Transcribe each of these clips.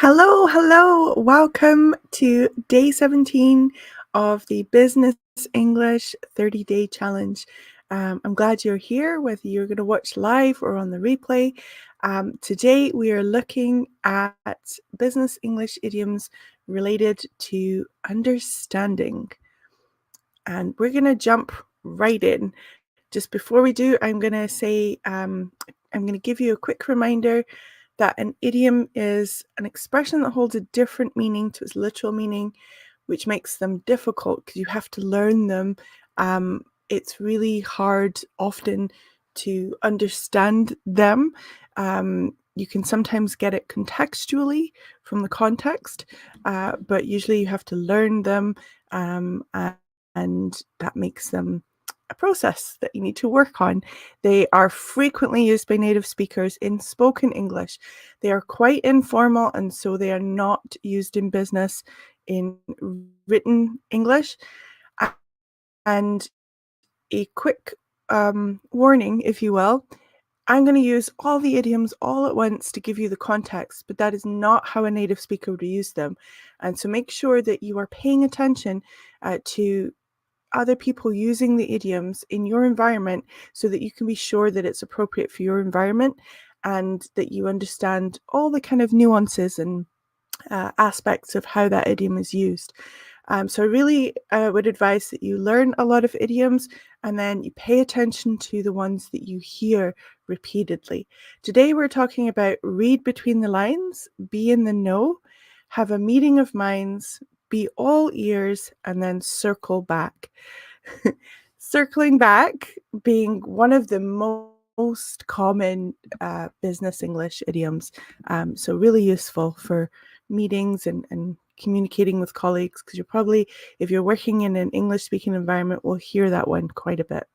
Hello, hello. Welcome to day 17 of the Business English 30-day challenge. I'm glad you're here, whether you're going to watch live or on the replay. Today we are looking at business English idioms related to understanding. And we're going to jump right in. Just before we do, I'm going to say, I'm going to give you a quick reminder that an idiom is an expression that holds a different meaning to its literal meaning, which makes them difficult because you have to learn them. It's really hard often to understand them. You can sometimes get it contextually from the context, but usually you have to learn them, and that makes them a process that you need to work on. They are frequently used by native speakers in spoken English. They are quite informal, and so they are not used in business in written English. And a quick warning, if you will, I'm going to use all the idioms all at once to give you the context, but that is not how a native speaker would use them. And so make sure that you are paying attention to other people using the idioms in your environment so that you can be sure that it's appropriate for your environment and that you understand all the kind of nuances and aspects of how that idiom is used. So I really would advise that you learn a lot of idioms and then you pay attention to the ones that you hear repeatedly. Today we're talking about read between the lines, be in the know, have a meeting of minds, be all ears, and then circle back. Circling back being one of the most common business English idioms. So really useful for meetings and communicating with colleagues, because you're probably, if you're working in an English speaking environment, will hear that one quite a bit.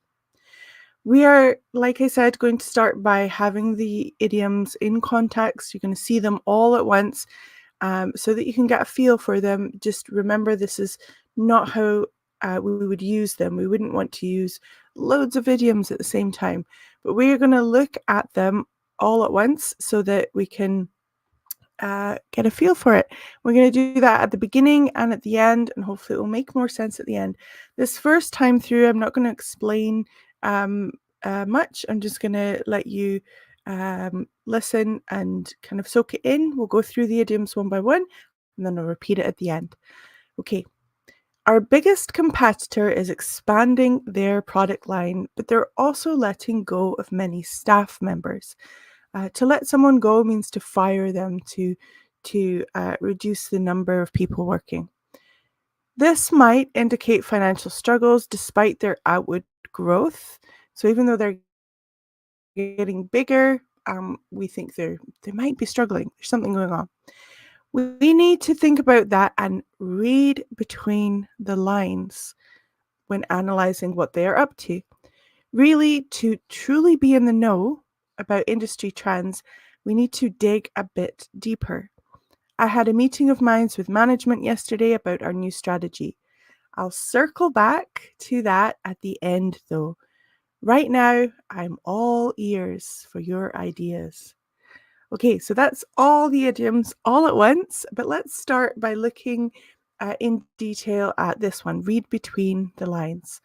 We are, like I said, going to start by having the idioms in context. You're going to see them all at once, so that you can get a feel for them. Just remember, this is not how we would use them. We wouldn't want to use loads of idioms at the same time, but we're going to look at them all at once so that we can get a feel for it. We're going to do that at the beginning and at the end, and hopefully it will make more sense at the end. This first time through, I'm not going to explain much. I'm just going to let you listen and kind of soak it in. We'll go through the idioms one by one, and then I'll repeat it at the end. Okay. Our biggest competitor is expanding their product line, but they're also letting go of many staff members. To let someone go means to fire them, to reduce the number of people working. This might indicate financial struggles despite their outward growth. So even though they're getting bigger, we think they might be struggling. There's something going on. We need to think about that and read between the lines when analyzing what they are up to. Really, to truly be in the know about industry trends, we need to dig a bit deeper. I had a meeting of minds with management yesterday about our new strategy. I'll circle back to that at the end, though. Right now, I'm all ears for your ideas. Okay, so that's all the idioms all at once, but let's start by looking in detail at this one, read between the lines.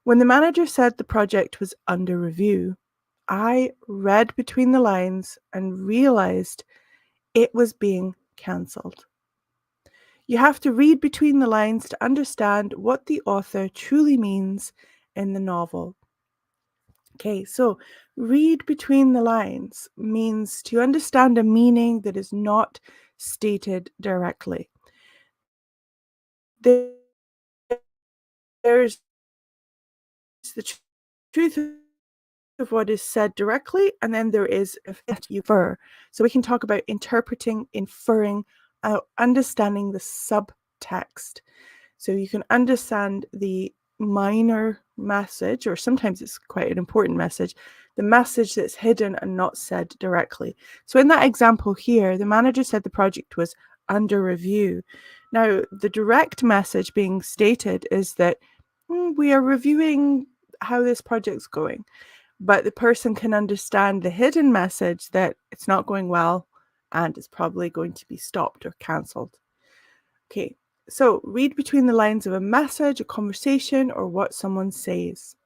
When the manager said the project was under review, I read between the lines and realized it was being cancelled. You have to read between the lines to understand what the author truly means in the novel. Okay, so read between the lines means to understand a meaning that is not stated directly. There's the truth of what is said directly, and then there is that you infer. So we can talk about interpreting, inferring, understanding the subtext. So you can understand the minor message, or sometimes it's quite an important message, the message that's hidden and not said directly. So in that example here, the manager said the project was under review. Now, the direct message being stated is that we are reviewing how this project's going. But the person can understand the hidden message that it's not going well, and it's probably going to be stopped or cancelled. Okay, so read between the lines of a message, a conversation, or what someone says.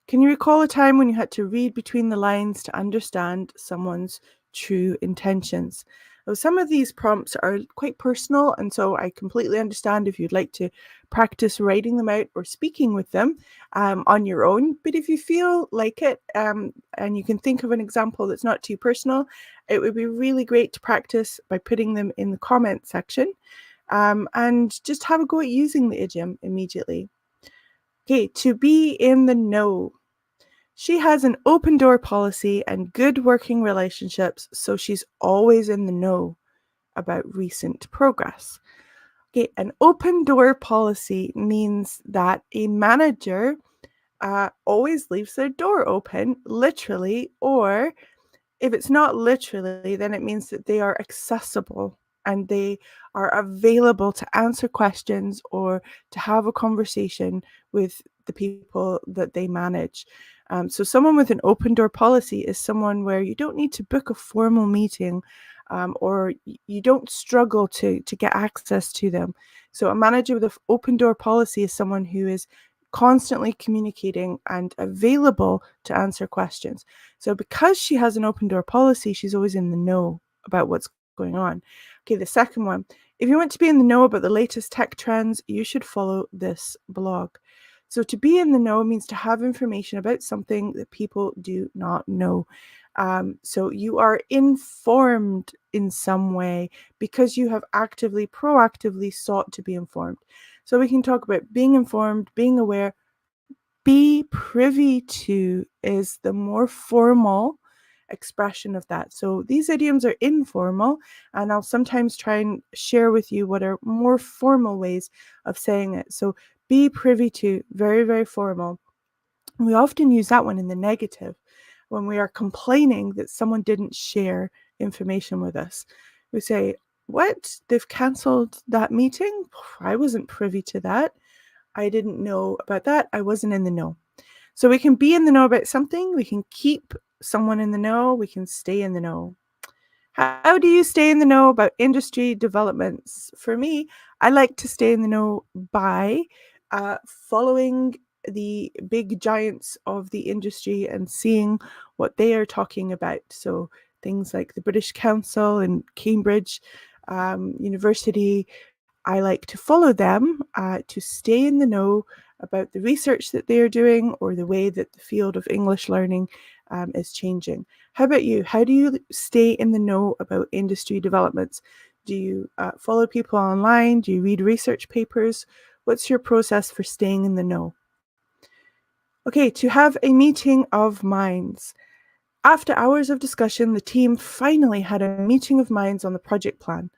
Can you recall a time when you had to read between the lines to understand someone's true intentions? Now, some of these prompts are quite personal, and so I completely understand if you'd like to practice writing them out or speaking with them on your own. But if you feel like it and you can think of an example that's not too personal, it would be really great to practice by putting them in the comment section and just have a go at using the idiom immediately. Okay, to be in the know. She has an open door policy and good working relationships, so she's always in the know about recent progress. Okay, an open door policy means that a manager always leaves their door open, literally, or if it's not literally, then it means that they are accessible and they are available to answer questions or to have a conversation with the people that they manage. So someone with an open door policy is someone where you don't need to book a formal meeting or you don't struggle to get access to them. So a manager with an open door policy is someone who is constantly communicating and available to answer questions. So because she has an open door policy, she's always in the know about what's going on. Okay, the second one. If you want to be in the know about the latest tech trends, you should follow this blog. So to be in the know means to have information about something that people do not know. So you are informed in some way because you have proactively sought to be informed. So we can talk about being informed, being aware. Be privy to is the more formal expression of that. So these idioms are informal, and I'll sometimes try and share with you what are more formal ways of saying it. So be privy to, very, very formal. We often use that one in the negative when we are complaining that someone didn't share information with us. We say, what? They've cancelled that meeting? I wasn't privy to that. I didn't know about that. I wasn't in the know. So we can be in the know about something. We can keep someone in the know. We can stay in the know. How do you stay in the know about industry developments? For me, I like to stay in the know by following the big giants of the industry and seeing what they are talking about. So things like the British Council and Cambridge University, I like to follow them to stay in the know about the research that they are doing or the way that the field of English learning is changing. How about you? How do you stay in the know about industry developments? Do you follow people online? Do you read research papers? What's your process for staying in the know? Okay, to have a meeting of minds. After hours of discussion, the team finally had a meeting of minds on the project plan.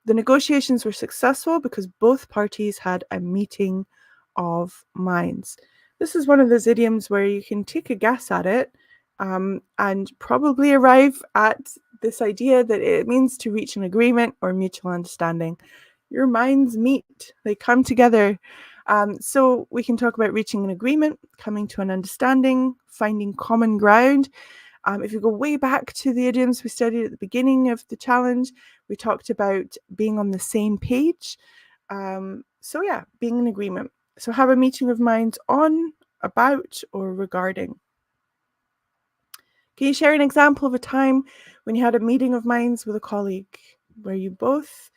The negotiations were successful because both parties had a meeting of minds. This is one of those idioms where you can take a guess at it and probably arrive at this idea that it means to reach an agreement or mutual understanding. Your minds meet, they come together. So we can talk about reaching an agreement, coming to an understanding, finding common ground. If you go way back to the idioms we studied at the beginning of the challenge, we talked about being on the same page. So yeah, being in agreement. So have a meeting of minds on, about, or regarding. Can you share an example of a time when you had a meeting of minds with a colleague where you both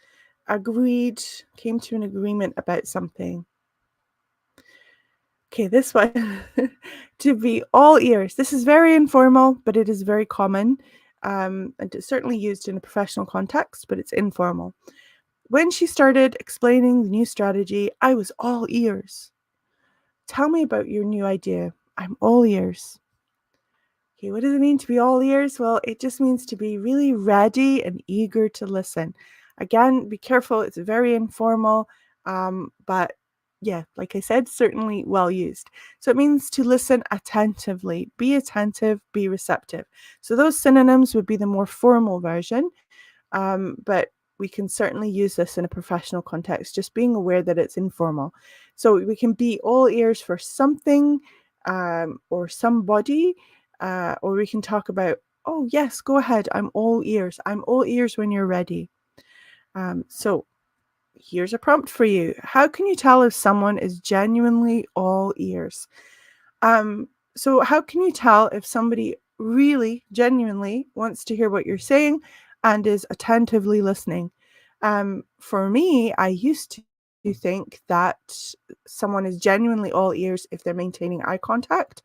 agreed, came to an agreement about something? Okay, this one, to be all ears. This is very informal, but it is very common. And it's certainly used in a professional context, but it's informal. When she started explaining the new strategy, I was all ears. Tell me about your new idea. I'm all ears. Okay, what does it mean to be all ears? Well, it just means to be really ready and eager to listen. Again, be careful, it's very informal, but yeah, like I said, certainly well used. So it means to listen attentively, be attentive, be receptive. So those synonyms would be the more formal version, but we can certainly use this in a professional context, just being aware that it's informal. So we can be all ears for something or somebody, or we can talk about Oh, yes, go ahead. I'm all ears. I'm all ears when you're ready. So here's a prompt for you. How can you tell if someone is genuinely all ears? Um, so how can you tell if somebody really genuinely wants to hear what you're saying and is attentively listening? For me, I used to think that someone is genuinely all ears if they're maintaining eye contact.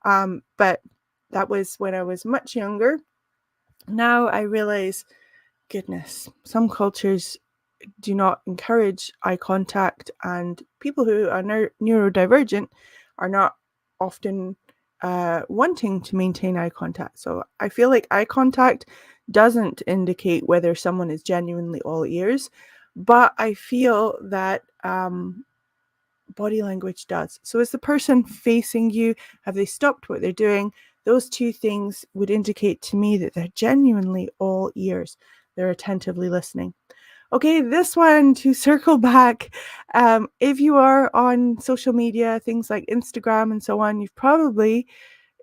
But that was when I was much younger. Now I realize, goodness, some cultures do not encourage eye contact, and people who are neurodivergent are not often wanting to maintain eye contact. So I feel like eye contact doesn't indicate whether someone is genuinely all ears, but I feel that body language does. So is the person facing you? Have they stopped what they're doing? Those two things would indicate to me that they're genuinely all ears. They're attentively listening. Okay, this one, to circle back, if you are on social media, things like Instagram and so on, you've probably,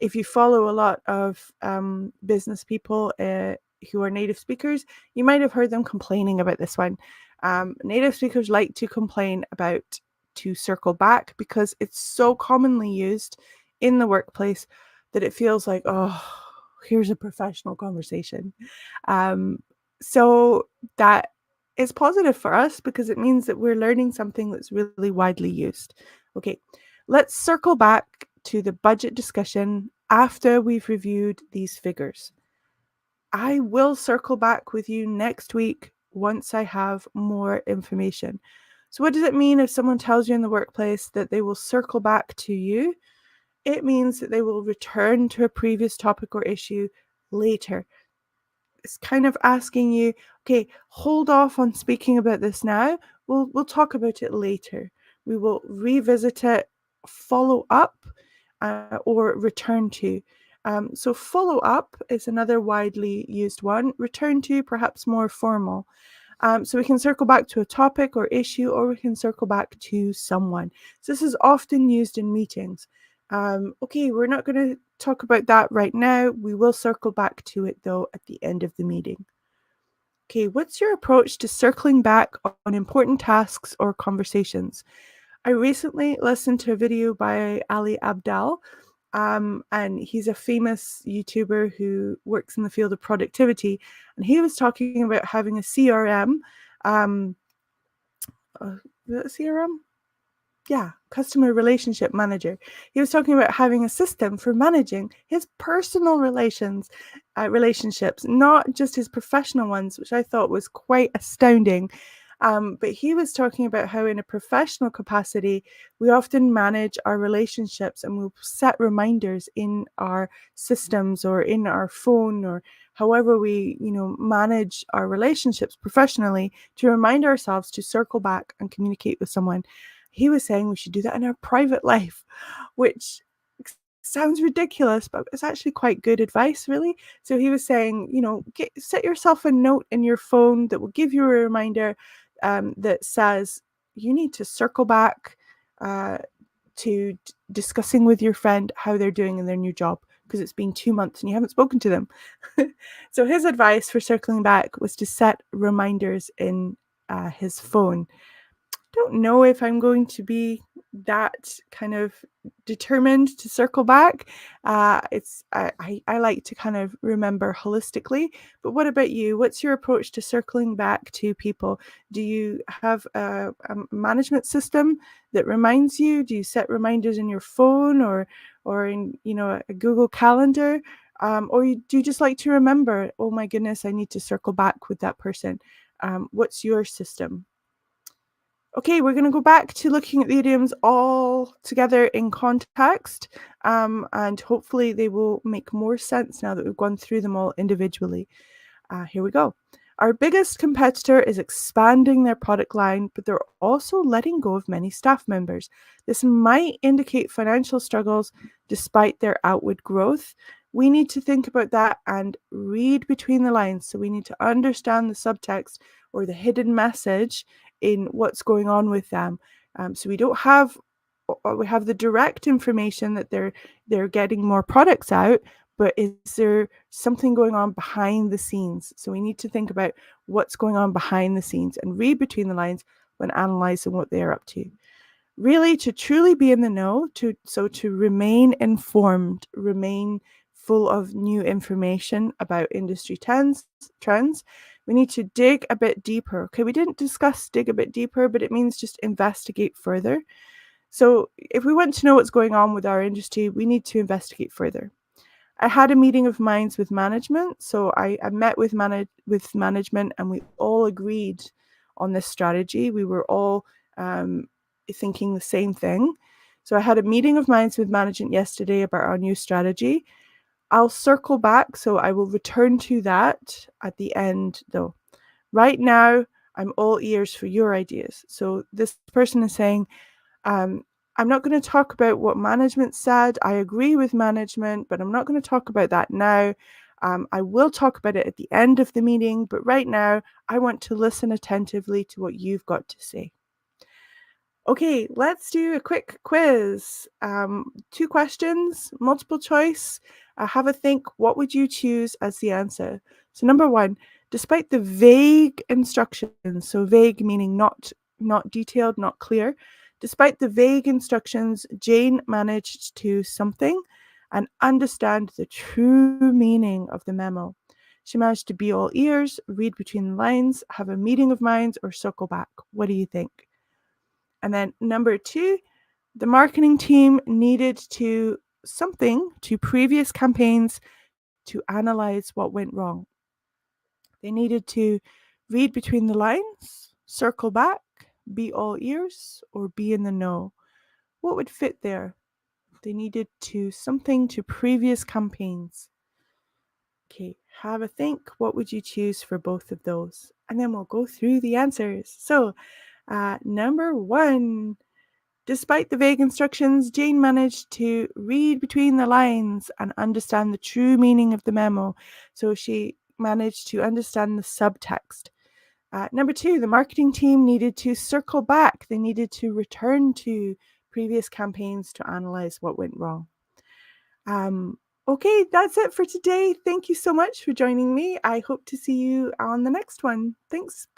if you follow a lot of business people who are native speakers, you might have heard them complaining about this one. Native speakers like to complain about to circle back because it's so commonly used in the workplace that it feels like, oh, here's a professional conversation. So that is positive for us because it means that we're learning something that's really widely used. Okay, let's circle back to the budget discussion after we've reviewed these figures. I will circle back with you next week once I have more information. So what does it mean if someone tells you in the workplace that they will circle back to you? It means that they will return to a previous topic or issue later. It's kind of asking you, okay, hold off on speaking about this now. We'll talk about it later. We will revisit it, follow up, or return to. So follow up is another widely used one. Return to, perhaps more formal. So we can circle back to a topic or issue, or we can circle back to someone. So this is often used in meetings. Okay, we're not going to talk about that right now. We will circle back to it though at the end of the meeting. Okay, what's your approach to circling back on important tasks or conversations? I recently listened to a video by Ali Abdal, and he's a famous YouTuber who works in the field of productivity, and he was talking about having a CRM. Um, is it a CRM? Yeah, customer relationship manager. He was talking about having a system for managing his personal relationships, not just his professional ones, which I thought was quite astounding. But he was talking about how, in a professional capacity, we often manage our relationships and we'll set reminders in our systems or in our phone or however we, manage our relationships professionally to remind ourselves to circle back and communicate with someone. He was saying we should do that in our private life, which sounds ridiculous, but it's actually quite good advice, really. So he was saying, set yourself a note in your phone that will give you a reminder that says you need to circle back to discussing with your friend how they're doing in their new job because it's been 2 months and you haven't spoken to them. So his advice for circling back was to set reminders in his phone. Don't know if I'm going to be that kind of determined to circle back. I like to kind of remember holistically. But what about you? What's your approach to circling back to people? Do you have a management system that reminds you? Do you set reminders in your phone or in a Google Calendar? Do you just like to remember? Oh my goodness, I need to circle back with that person. What's your system? Okay, we're going to go back to looking at the idioms all together in context, and hopefully they will make more sense now that we've gone through them all individually. Here we go. Our biggest competitor is expanding their product line, but they're also letting go of many staff members. This might indicate financial struggles despite their outward growth. We need to think about that and read between the lines. So we need to understand the subtext or the hidden message in what's going on with them. So we don't have, we have the direct information that they're getting more products out, but is there something going on behind the scenes? So we need to think about what's going on behind the scenes and read between the lines when analyzing what they're up to. Really, to truly be in the know, to remain informed, remain full of new information about industry trends, we need to dig a bit deeper. Okay, we didn't discuss dig a bit deeper, but it means just investigate further. So if we want to know what's going on with our industry, we need to investigate further. I had a meeting of minds with management. So I met with management, and we all agreed on this strategy. We were all thinking the same thing. So I had a meeting of minds with management yesterday about our new strategy. I'll circle back, so I will return to that at the end though. Right now, I'm all ears for your ideas. So this person is saying, I'm not going to talk about what management said. I agree with management, but I'm not going to talk about that now. I will talk about it at the end of the meeting, but right now I want to listen attentively to what you've got to say. Okay, let's do a quick quiz. 2 questions, multiple choice. Have a think. What would you choose as the answer? So number 1, despite the vague instructions, so vague meaning not detailed, not clear. Despite the vague instructions, Jane managed to something and understand the true meaning of the memo. She managed to be all ears, read between the lines, have a meeting of minds, or circle back. What do you think? And then number 2, the marketing team needed to something to previous campaigns to analyze what went wrong. They needed to read between the lines, circle back, be all ears, or be in the know. What would fit there? They needed to something to previous campaigns. Okay, have a think. What would you choose for both of those? And then we'll go through the answers. So, number 1, despite the vague instructions, Jane managed to read between the lines and understand the true meaning of the memo. So she managed to understand the subtext. Number 2, the marketing team needed to circle back. They needed to return to previous campaigns to analyze what went wrong. Okay, that's it for today. Thank you so much for joining me. I hope to see you on the next one. Thanks. Bye.